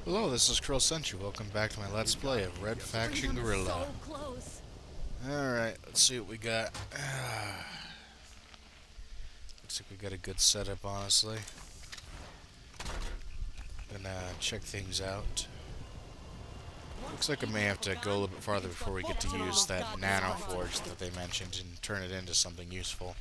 Hello, this is Krill Sentry. Welcome back to my Let's Play of Red Faction Guerrilla. Alright, let's see what we got. Looks like we got a good setup, honestly. Gonna check things out. Looks like I may have to go a little bit farther before we get to use that nano forge that they mentioned and turn it into something useful.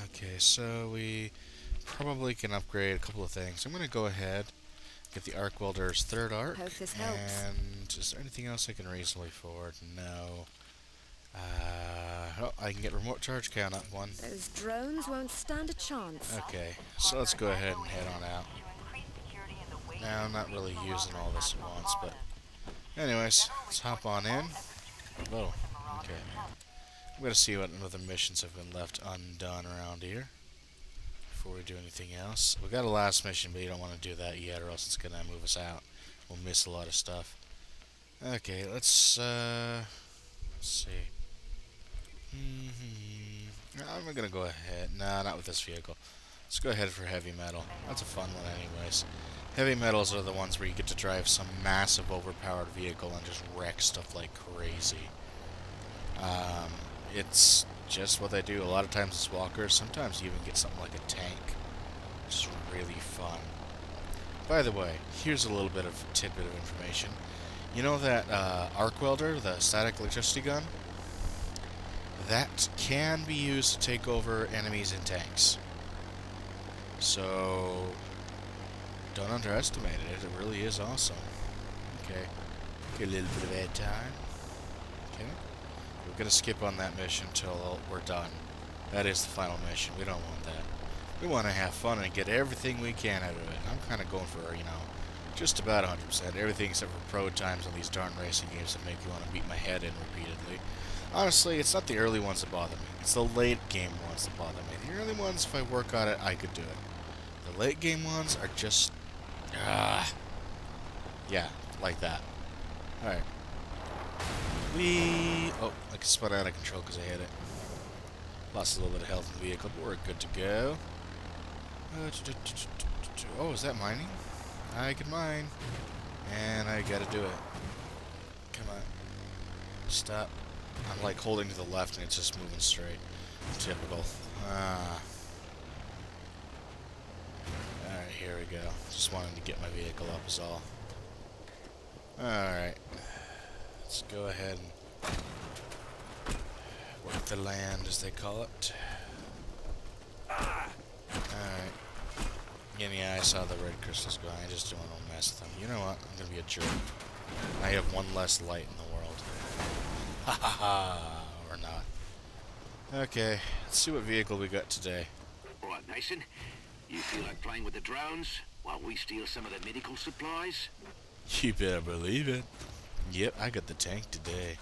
Okay, so we probably can upgrade a couple of things. I'm going to go ahead, get the arc welder's third arc, and is there anything else I can reasonably afford? No. Oh, I can get remote charge count up one. Those drones won't stand a chance. Okay, so let's go ahead and head on out. Now, I'm not really using all this at once, but anyways, let's hop on in. Oh, okay. I'm going to see what other missions have been left undone around here before we do anything else. We got a last mission, but you don't want to do that yet, or else it's going to move us out. We'll miss a lot of stuff. Okay, let's see. I'm going to go ahead. Nah, not with this vehicle. Let's go ahead for heavy metal. That's a fun one anyways. Heavy metals are the ones where you get to drive some massive overpowered vehicle and just wreck stuff like crazy. It's just what they do. A lot of times it's walkers. Sometimes you even get something like a tank. Which is really fun. By the way, here's a little bit of tidbit of information. You know that arc welder, the static electricity gun? That can be used to take over enemies in tanks. So don't underestimate it. It really is awesome. Okay. Get a little bit of air time. Okay. We're going to skip on that mission until we're done. That is the final mission. We don't want that. We want to have fun and get everything we can out of it. I'm kind of going for, you know, just about 100%. Everything except for pro times on these darn racing games that make you want to beat my head in repeatedly. Honestly, it's not the early ones that bother me. It's the late game ones that bother me. The early ones, if I work on it, I could do it. The late game ones are just... yeah, like that. Alright. Oh, I can spun out of control because I hit it. Lost a little bit of health in the vehicle, but we're good to go. Oh, is that mining? I can mine. And I gotta do it. Come on. Stop. I'm like holding to the left and it's just moving straight. Typical. Alright, here we go. Just wanted to get my vehicle up is all. Alright. Let's go ahead and work the land, as they call it. Alright. Yeah, I saw the red crystals going. I just don't want to mess with them. You know what? I'm going to be a jerk. I have one less light in the world. Ha ha ha! Or not. Okay, let's see what vehicle we got today. Alright, Mason. You feel like playing with the drones while we steal some of the medical supplies? You better believe it. Yep, I got the tank today.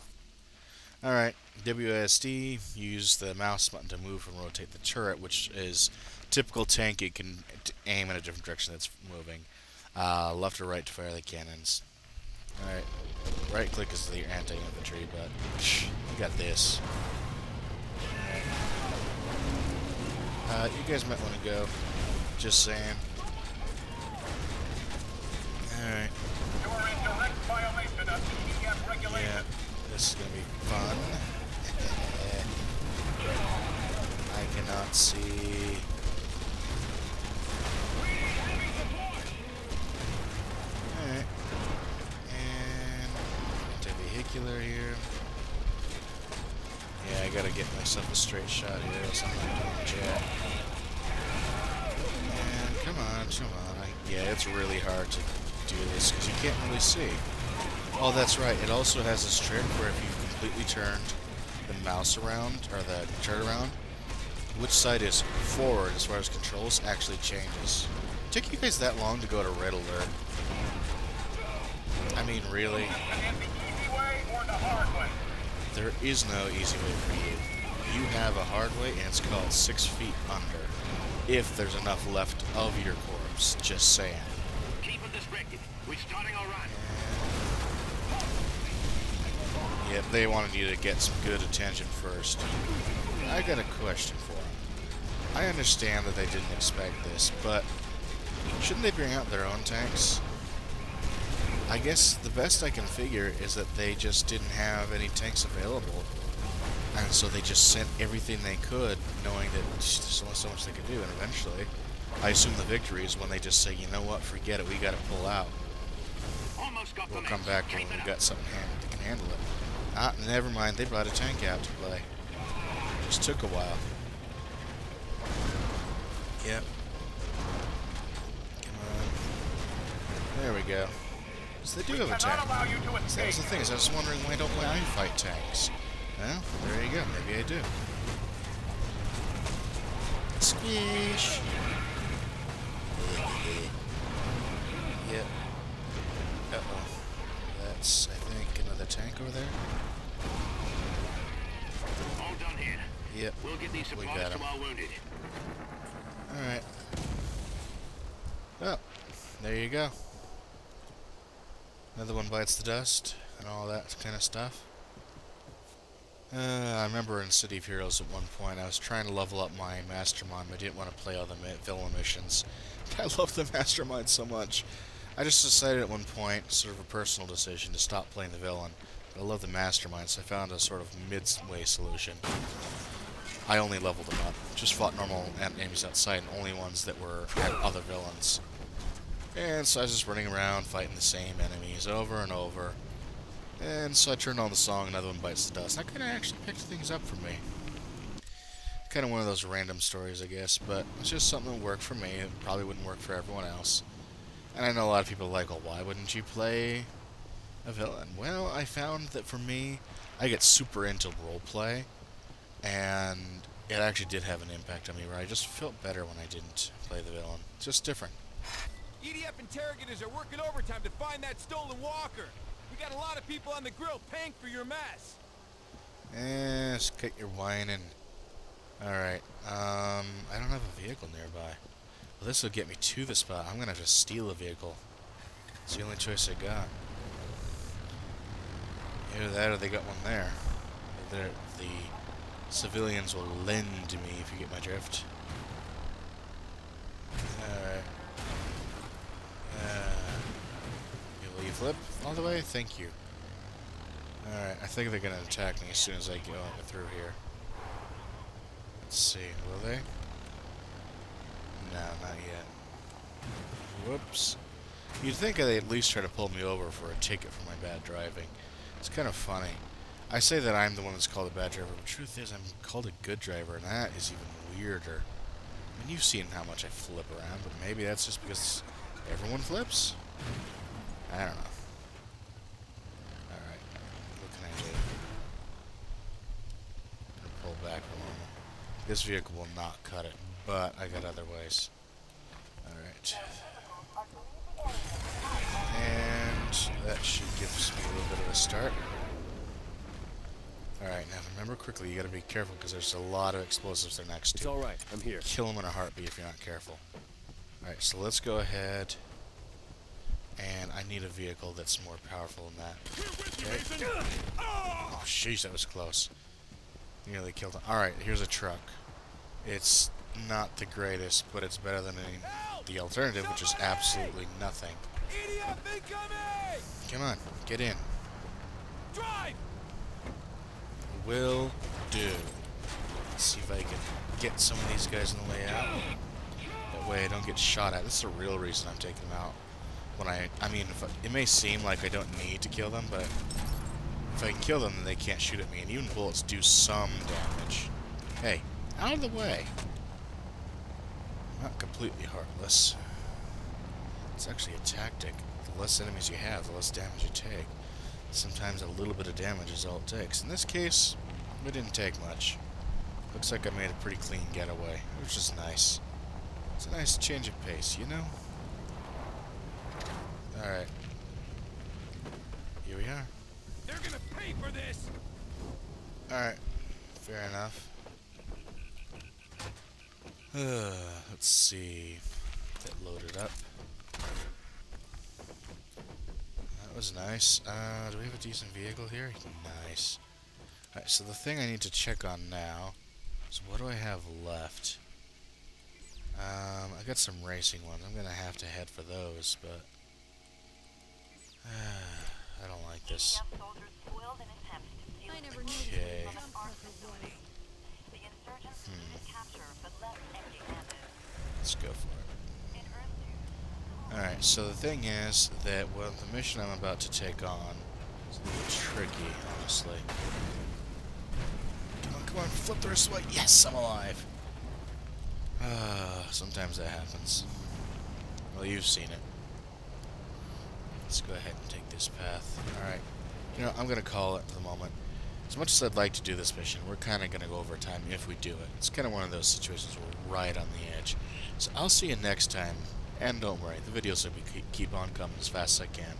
Alright, WSD, use the mouse button to move and rotate the turret, which is typical tank. It can aim in a different direction that's moving. Left or right to fire the cannons. Alright, right click is the anti-infantry, but you got this. Alright. You guys might want to go. Just saying. Alright. Yeah, this is gonna be fun. I cannot see. Alright. And anti-vehicular here. Yeah, I gotta get myself a straight shot here, else I'm not doing jack. And come on. Yeah, it's really hard to do this because you can't really see. Oh, that's right. It also has this trick where if you've completely turned the mouse around, or the turret around, which side is forward as far as controls actually changes. It took you guys that long to go to red alert? I mean, really? There is no easy way for you. You have a hard way, and it's called 6 feet under. If there's enough left of your corpse, just saying. Keep it distracted. We're starting our run. Yep, they wanted you to get some good attention first. I got a question for him. I understand that they didn't expect this, but shouldn't they bring out their own tanks? I guess the best I can figure is that they just didn't have any tanks available. And so they just sent everything they could, knowing that there's only so much they could do, and eventually, I assume the victory is when they just say, you know what, forget it, we gotta pull out. We'll come back when we've got something that can handle it. Ah, never mind, they brought a tank out to play. Just took a while. Yep. Come on. There we go. So they do have a tank. So that was the thing, is I was wondering why don't I fight tanks? Well, there you go, maybe I do. Squish! Yep. Uh-oh. That's, I think, another tank over there. All done here. Yep. We'll get these We supplies got to 'em. our wounded. Alright. Well, there you go. Another one bites the dust, and all that kind of stuff. I remember in City of Heroes at one point, I was trying to level up my Mastermind, but I didn't want to play all the villain missions. I love the Mastermind so much. I just decided at one point, sort of a personal decision, to stop playing the villain. But I love the Mastermind, so I found a sort of midway solution. I only leveled them up. Just fought normal enemies outside, and only ones that were other villains. And so I was just running around, fighting the same enemies over and over. And so I turned on the song, Another One Bites the Dust. And that kind of actually picked things up for me. Kind of one of those random stories, I guess, but it's just something that worked for me. It probably wouldn't work for everyone else. And I know a lot of people are like, well, why wouldn't you play a villain? Well, I found that for me, I get super into roleplay, and it actually did have an impact on me, where I just felt better when I didn't play the villain. It's just different. EDF interrogators are working overtime to find that stolen walker. We got a lot of people on the grill paying for your mess. Just get your whining. Alright, I don't have a vehicle nearby. Well, this will get me to the spot. I'm gonna have to steal a vehicle. It's the only choice I got. Either that or they got one there. The civilians will lend to me, if you get my drift. Alright. Will you flip all the way? Thank you. Alright, I think they're gonna attack me as soon as I go through here. Let's see, will they? No, not yet. Whoops. You'd think they'd at least try to pull me over for a ticket for my bad driving. It's kind of funny. I say that I'm the one that's called a bad driver, but the truth is I'm called a good driver, and that is even weirder. I mean, you've seen how much I flip around, but maybe that's just because everyone flips? I don't know. Alright, what can I do? I'm gonna pull back a moment. This vehicle will not cut it, but I got other ways. Alright. And that should give me a little bit of a start. Alright, now remember quickly, you gotta be careful because there's a lot of explosives there next to. It's alright, I'm here. Kill them in a heartbeat if you're not careful. Alright, so let's go ahead. And I need a vehicle that's more powerful than that. Okay. Oh, jeez, that was close. Nearly killed him. Alright, here's a truck. It's not the greatest, but it's better than the alternative, which is absolutely nothing. EDF incoming! Come on, get in. Drive! Will do. Let's see if I can get some of these guys on the way out. That way I don't get shot at. This is the real reason I'm taking them out. When I mean, it may seem like I don't need to kill them, but if I can kill them, then they can't shoot at me, and even bullets do some damage. Hey, out of the way. Not completely heartless. It's actually a tactic. The less enemies you have, the less damage you take. Sometimes a little bit of damage is all it takes. In this case, we didn't take much. Looks like I made a pretty clean getaway, which is nice. It's a nice change of pace, you know? Alright. Here we are. They're gonna pay for this! Alright. Fair enough. Let's see. Get that loaded up. That was nice. Do we have a decent vehicle here? Nice. Alright, so the thing I need to check on now is what do I have left? I got some racing ones. I'm gonna have to head for those, but I don't like this. I never knew Okay. this was. Let's go for it. Alright, so the thing is that the mission I'm about to take on is a little tricky, honestly. Come on, flip the wrist away. Yes, I'm alive. Sometimes that happens. Well, you've seen it. Let's go ahead and take this path. Alright. You know, I'm going to call it for the moment. As much as I'd like to do this mission, we're kind of going to go over time if we do it. It's kind of one of those situations where we're right on the edge. So I'll see you next time. And don't worry, the videos will keep on coming as fast as I can.